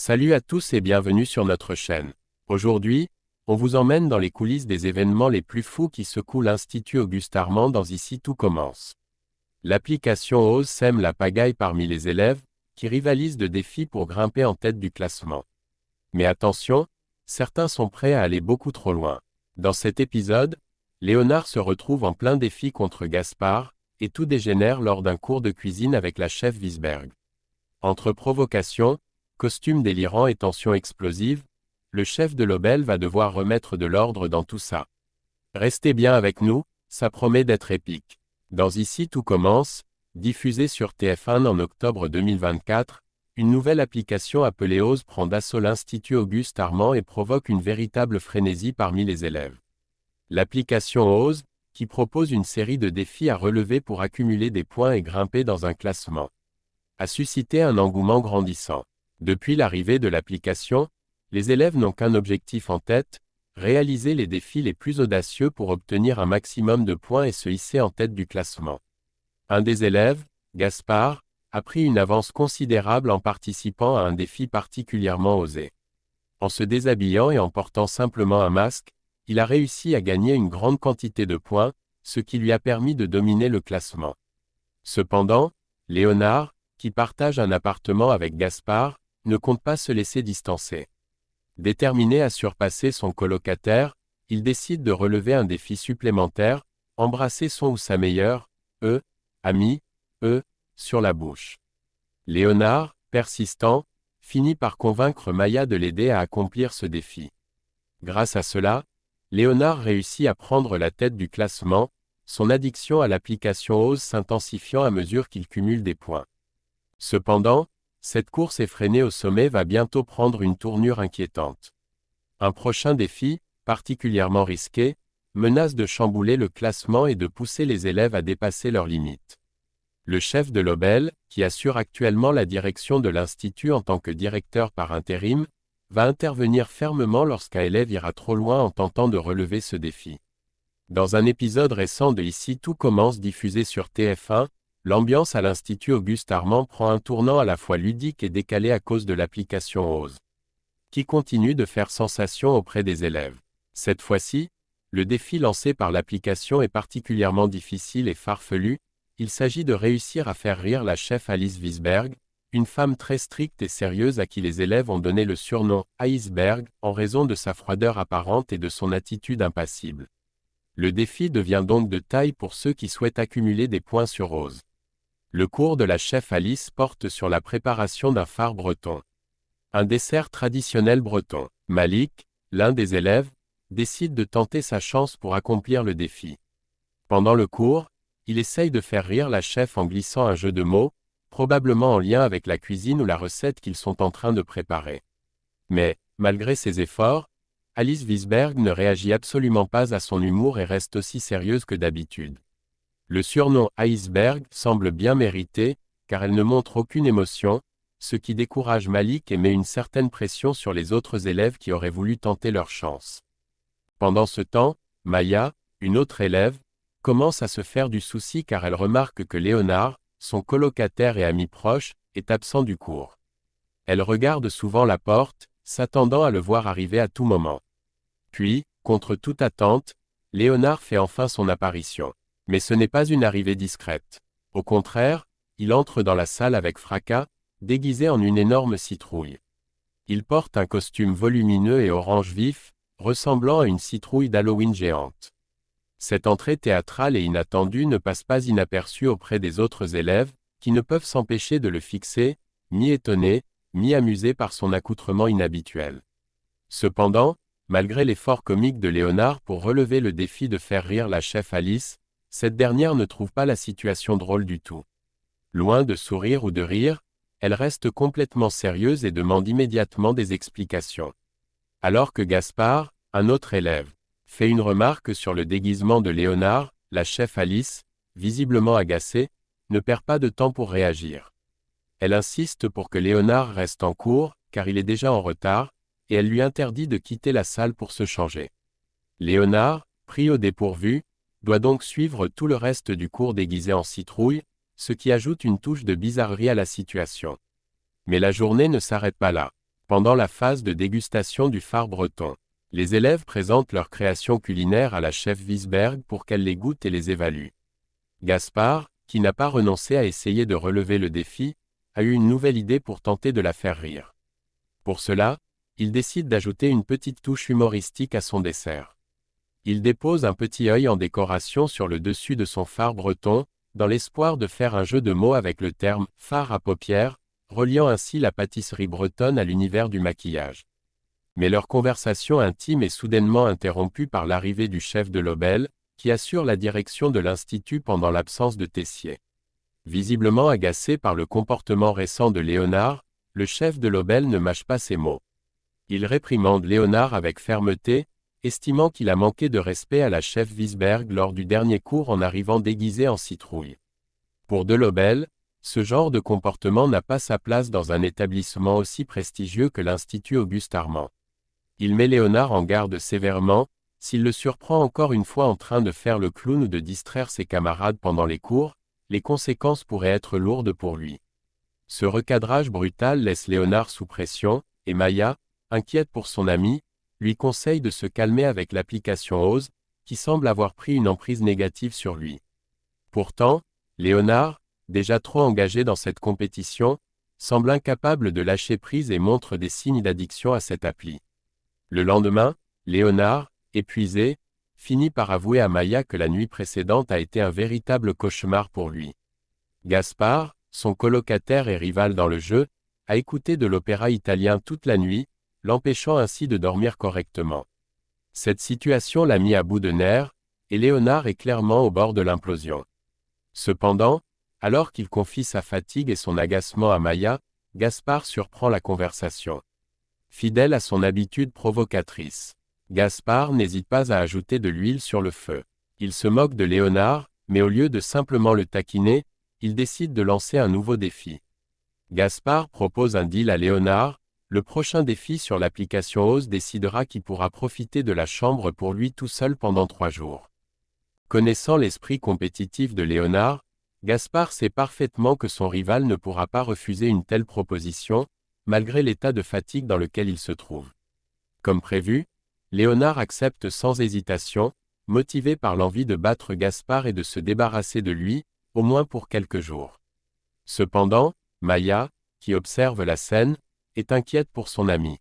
Salut à tous et bienvenue sur notre chaîne. Aujourd'hui, on vous emmène dans les coulisses des événements les plus fous qui secouent l'Institut Auguste Armand dans Ici tout commence. L'application Ose sème la pagaille parmi les élèves, qui rivalisent de défis pour grimper en tête du classement. Mais attention, certains sont prêts à aller beaucoup trop loin. Dans cet épisode, Léonard se retrouve en plein défi contre Gaspard, et tout dégénère lors d'un cours de cuisine avec la chef Wiesberg. Entre provocation, costume délirant et tension explosive, le chef de l'Obel va devoir remettre de l'ordre dans tout ça. Restez bien avec nous, ça promet d'être épique. Dans Ici tout commence, diffusé sur TF1 en octobre 2024, une nouvelle application appelée Ose prend d'assaut l'Institut Auguste Armand et provoque une véritable frénésie parmi les élèves. L'application Ose, qui propose une série de défis à relever pour accumuler des points et grimper dans un classement, a suscité un engouement grandissant. Depuis l'arrivée de l'application, les élèves n'ont qu'un objectif en tête, réaliser les défis les plus audacieux pour obtenir un maximum de points et se hisser en tête du classement. Un des élèves, Gaspard, a pris une avance considérable en participant à un défi particulièrement osé. En se déshabillant et en portant simplement un masque, il a réussi à gagner une grande quantité de points, ce qui lui a permis de dominer le classement. Cependant, Léonard, qui partage un appartement avec Gaspard, ne compte pas se laisser distancer. Déterminé à surpasser son colocataire, il décide de relever un défi supplémentaire, embrasser son ou sa meilleure, amie, sur la bouche. Léonard, persistant, finit par convaincre Maya de l'aider à accomplir ce défi. Grâce à cela, Léonard réussit à prendre la tête du classement, son addiction à l'application Ose s'intensifiant à mesure qu'il cumule des points. Cependant, cette course effrénée au sommet va bientôt prendre une tournure inquiétante. Un prochain défi, particulièrement risqué, menace de chambouler le classement et de pousser les élèves à dépasser leurs limites. Le chef de l'Obel, qui assure actuellement la direction de l'Institut en tant que directeur par intérim, va intervenir fermement lorsqu'un élève ira trop loin en tentant de relever ce défi. Dans un épisode récent de Ici tout commence diffusé sur TF1, l'ambiance à l'Institut Auguste Armand prend un tournant à la fois ludique et décalé à cause de l'application Ose, qui continue de faire sensation auprès des élèves. Cette fois-ci, le défi lancé par l'application est particulièrement difficile et farfelu, il s'agit de réussir à faire rire la chef Alice Wiesberg, une femme très stricte et sérieuse à qui les élèves ont donné le surnom « Iceberg » en raison de sa froideur apparente et de son attitude impassible. Le défi devient donc de taille pour ceux qui souhaitent accumuler des points sur Ose. Le cours de la chef Alice porte sur la préparation d'un far breton. Un dessert traditionnel breton. Malik, l'un des élèves, décide de tenter sa chance pour accomplir le défi. Pendant le cours, il essaye de faire rire la chef en glissant un jeu de mots, probablement en lien avec la cuisine ou la recette qu'ils sont en train de préparer. Mais, malgré ses efforts, Alice Wiesberg ne réagit absolument pas à son humour et reste aussi sérieuse que d'habitude. Le surnom Iceberg semble bien mérité, car elle ne montre aucune émotion, ce qui décourage Malik et met une certaine pression sur les autres élèves qui auraient voulu tenter leur chance. Pendant ce temps, Maya, une autre élève, commence à se faire du souci car elle remarque que Léonard, son colocataire et ami proche, est absent du cours. Elle regarde souvent la porte, s'attendant à le voir arriver à tout moment. Puis, contre toute attente, Léonard fait enfin son apparition. Mais ce n'est pas une arrivée discrète. Au contraire, il entre dans la salle avec fracas, déguisé en une énorme citrouille. Il porte un costume volumineux et orange vif, ressemblant à une citrouille d'Halloween géante. Cette entrée théâtrale et inattendue ne passe pas inaperçue auprès des autres élèves, qui ne peuvent s'empêcher de le fixer, mi-étonnés, mi-amusés par son accoutrement inhabituel. Cependant, malgré l'effort comique de Léonard pour relever le défi de faire rire la chef Alice, cette dernière ne trouve pas la situation drôle du tout. Loin de sourire ou de rire, elle reste complètement sérieuse et demande immédiatement des explications. Alors que Gaspard, un autre élève, fait une remarque sur le déguisement de Léonard, la chef Alice, visiblement agacée, ne perd pas de temps pour réagir. Elle insiste pour que Léonard reste en cours, car il est déjà en retard, et elle lui interdit de quitter la salle pour se changer. Léonard, pris au dépourvu, doit donc suivre tout le reste du cours déguisé en citrouille, ce qui ajoute une touche de bizarrerie à la situation. Mais la journée ne s'arrête pas là. Pendant la phase de dégustation du phare breton, les élèves présentent leurs créations culinaires à la chef Wiesberg pour qu'elle les goûte et les évalue. Gaspard, qui n'a pas renoncé à essayer de relever le défi, a eu une nouvelle idée pour tenter de la faire rire. Pour cela, il décide d'ajouter une petite touche humoristique à son dessert. Il dépose un petit œil en décoration sur le dessus de son phare breton, dans l'espoir de faire un jeu de mots avec le terme « phare à paupières », reliant ainsi la pâtisserie bretonne à l'univers du maquillage. Mais leur conversation intime est soudainement interrompue par l'arrivée du chef de l'Obel, qui assure la direction de l'Institut pendant l'absence de Tessier. Visiblement agacé par le comportement récent de Léonard, le chef de l'Obel ne mâche pas ses mots. Il réprimande Léonard avec fermeté, estimant qu'il a manqué de respect à la chef Wiesberg lors du dernier cours en arrivant déguisé en citrouille. Pour de l'Obel, ce genre de comportement n'a pas sa place dans un établissement aussi prestigieux que l'Institut Auguste-Armand. Il met Léonard en garde sévèrement, s'il le surprend encore une fois en train de faire le clown ou de distraire ses camarades pendant les cours, les conséquences pourraient être lourdes pour lui. Ce recadrage brutal laisse Léonard sous pression, et Maya, inquiète pour son ami, lui conseille de se calmer avec l'application Ose, qui semble avoir pris une emprise négative sur lui. Pourtant, Léonard, déjà trop engagé dans cette compétition, semble incapable de lâcher prise et montre des signes d'addiction à cette appli. Le lendemain, Léonard, épuisé, finit par avouer à Maya que la nuit précédente a été un véritable cauchemar pour lui. Gaspard, son colocataire et rival dans le jeu, a écouté de l'opéra italien toute la nuit, l'empêchant ainsi de dormir correctement. Cette situation l'a mis à bout de nerfs, et Léonard est clairement au bord de l'implosion. Cependant, alors qu'il confie sa fatigue et son agacement à Maya, Gaspard surprend la conversation. Fidèle à son habitude provocatrice, Gaspard n'hésite pas à ajouter de l'huile sur le feu. Il se moque de Léonard, mais au lieu de simplement le taquiner, il décide de lancer un nouveau défi. Gaspard propose un deal à Léonard, le prochain défi sur l'application Ose décidera qui pourra profiter de la chambre pour lui tout seul pendant 3 jours. Connaissant l'esprit compétitif de Léonard, Gaspard sait parfaitement que son rival ne pourra pas refuser une telle proposition, malgré l'état de fatigue dans lequel il se trouve. Comme prévu, Léonard accepte sans hésitation, motivé par l'envie de battre Gaspard et de se débarrasser de lui, au moins pour quelques jours. Cependant, Maya, qui observe la scène, est inquiète pour son ami.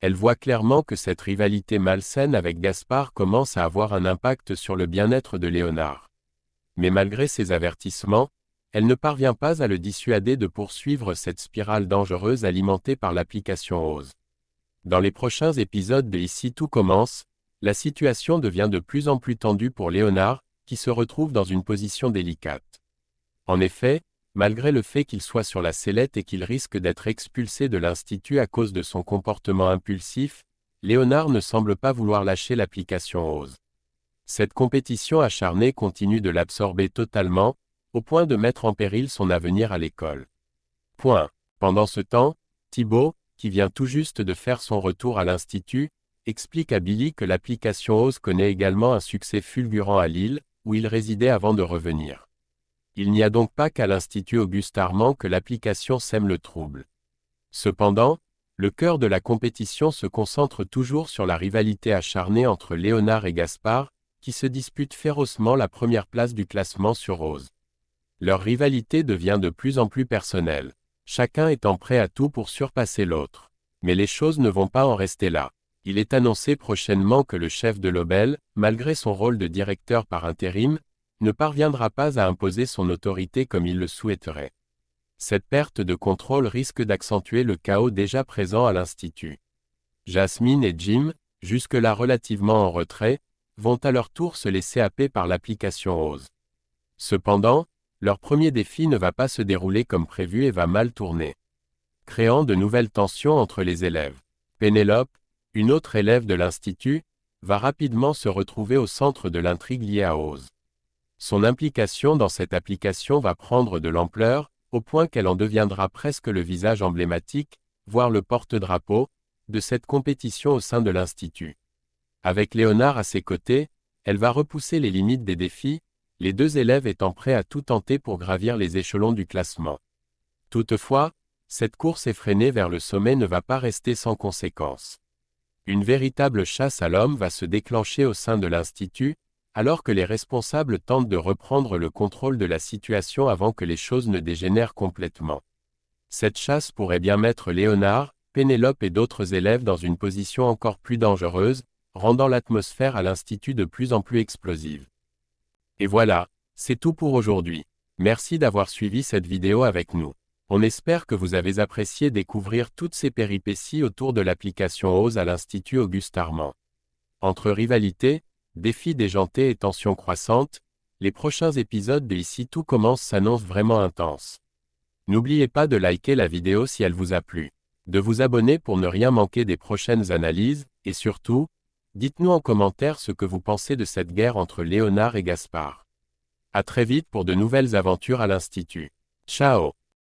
Elle voit clairement que cette rivalité malsaine avec Gaspard commence à avoir un impact sur le bien-être de Léonard. Mais malgré ses avertissements, elle ne parvient pas à le dissuader de poursuivre cette spirale dangereuse alimentée par l'application Ose. Dans les prochains épisodes de Ici tout commence, la situation devient de plus en plus tendue pour Léonard, qui se retrouve dans une position délicate. En effet, malgré le fait qu'il soit sur la sellette et qu'il risque d'être expulsé de l'Institut à cause de son comportement impulsif, Léonard ne semble pas vouloir lâcher l'application Ose. Cette compétition acharnée continue de l'absorber totalement, au point de mettre en péril son avenir à l'école. Pendant ce temps, Thibaut, qui vient tout juste de faire son retour à l'Institut, explique à Billy que l'application Ose connaît également un succès fulgurant à Lille, où il résidait avant de revenir. Il n'y a donc pas qu'à l'Institut Auguste-Armand que l'application sème le trouble. Cependant, le cœur de la compétition se concentre toujours sur la rivalité acharnée entre Léonard et Gaspard, qui se disputent férocement la première place du classement sur Ose. Leur rivalité devient de plus en plus personnelle, chacun étant prêt à tout pour surpasser l'autre. Mais les choses ne vont pas en rester là. Il est annoncé prochainement que le chef de l'Obel, malgré son rôle de directeur par intérim, ne parviendra pas à imposer son autorité comme il le souhaiterait. Cette perte de contrôle risque d'accentuer le chaos déjà présent à l'Institut. Jasmine et Jim, jusque-là relativement en retrait, vont à leur tour se laisser happer par l'application Ose. Cependant, leur premier défi ne va pas se dérouler comme prévu et va mal tourner, créant de nouvelles tensions entre les élèves. Pénélope, une autre élève de l'Institut, va rapidement se retrouver au centre de l'intrigue liée à Ose. Son implication dans cette application va prendre de l'ampleur, au point qu'elle en deviendra presque le visage emblématique, voire le porte-drapeau, de cette compétition au sein de l'Institut. Avec Léonard à ses côtés, elle va repousser les limites des défis, les deux élèves étant prêts à tout tenter pour gravir les échelons du classement. Toutefois, Cette course effrénée vers le sommet ne va pas rester sans conséquences. Une véritable chasse à l'homme va se déclencher au sein de l'Institut, alors que les responsables tentent de reprendre le contrôle de la situation avant que les choses ne dégénèrent complètement. Cette chasse pourrait bien mettre Léonard, Pénélope et d'autres élèves dans une position encore plus dangereuse, rendant l'atmosphère à l'Institut de plus en plus explosive. Et voilà, c'est tout pour aujourd'hui. Merci d'avoir suivi cette vidéo avec nous. On espère que vous avez apprécié découvrir toutes ces péripéties autour de l'application OSE à l'Institut Auguste-Armand. Entre rivalité, défis déjantés et tensions croissantes, les prochains épisodes de Ici Tout Commence s'annoncent vraiment intenses. N'oubliez pas de liker la vidéo si elle vous a plu, de vous abonner pour ne rien manquer des prochaines analyses, et surtout, dites-nous en commentaire ce que vous pensez de cette guerre entre Léonard et Gaspard. À très vite pour de nouvelles aventures à l'Institut. Ciao!